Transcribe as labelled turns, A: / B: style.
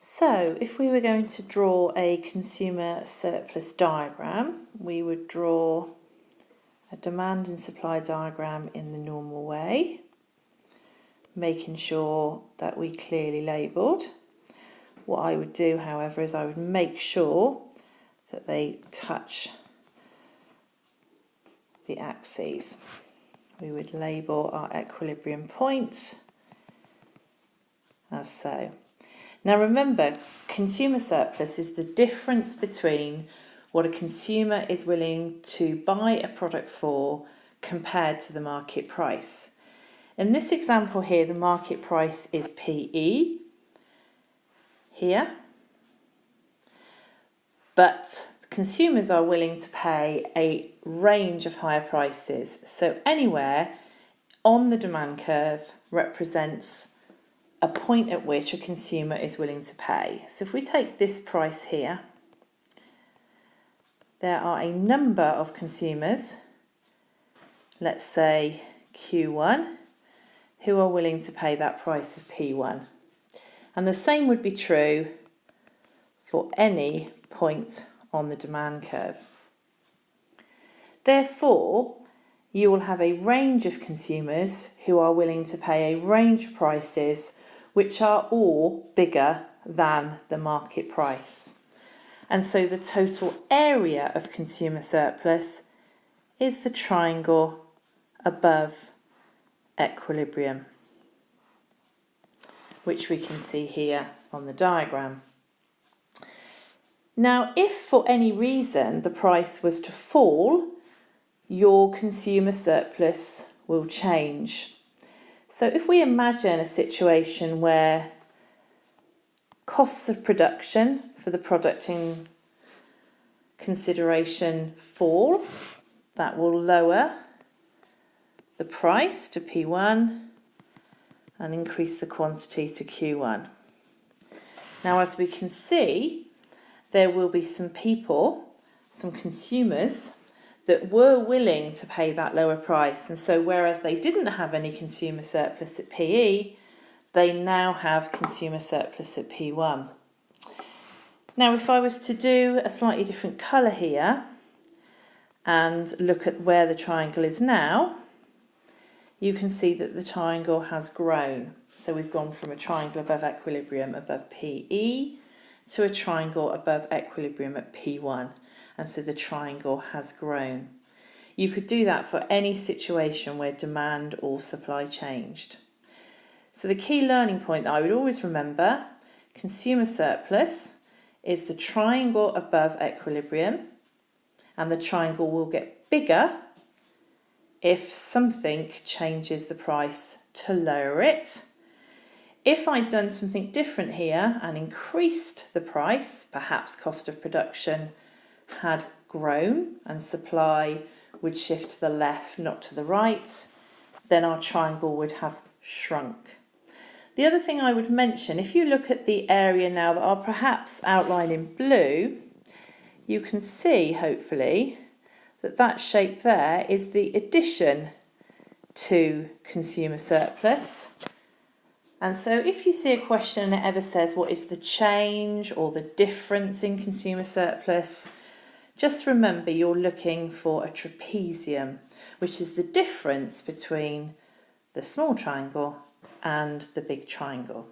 A: So if we were going to draw a consumer surplus diagram, we would draw a demand and supply diagram in the normal way, making sure that we clearly labelled. What I would do, however, is I would make sure that they touch the axes. We would label our equilibrium points as so. Now remember, consumer surplus is the difference between what a consumer is willing to buy a product for compared to the market price. In this example here, the market price is PE here, but consumers are willing to pay a range of higher prices. So anywhere on the demand curve represents a point at which a consumer is willing to pay. So if we take this price here, there are a number of consumers, let's say Q1, who are willing to pay that price of P1. And the same would be true for any point on the demand curve. Therefore, you will have a range of consumers who are willing to pay a range of prices which are all bigger than the market price. And so the total area of consumer surplus is the triangle above equilibrium, which we can see here on the diagram. Now, if for any reason the price was to fall, your consumer surplus will change. So if we imagine a situation where costs of production for the product in consideration fall, that will lower the price to P1 and increase the quantity to Q1. Now, as we can see, there will be some people, some consumers, that were willing to pay that lower price. And so whereas they didn't have any consumer surplus at PE, they now have consumer surplus at P1. Now, if I was to do a slightly different colour here and look at where the triangle is now, you can see that the triangle has grown. So we've gone from a triangle above equilibrium above PE to a triangle above equilibrium at P1. And so the triangle has grown. You could do that for any situation where demand or supply changed. So the key learning point that I would always remember, consumer surplus is the triangle above equilibrium, and the triangle will get bigger if something changes the price to lower it. If I'd done something different here and increased the price, perhaps cost of production had grown and supply would shift to the left, not to the right, then our triangle would have shrunk. The other thing I would mention, if you look at the area now that I'll perhaps outline in blue, you can see, hopefully, that that shape there is the addition to consumer surplus. And so if you see a question and it ever says what is the change or the difference in consumer surplus, just remember you're looking for a trapezium, which is the difference between the small triangle and the big triangle.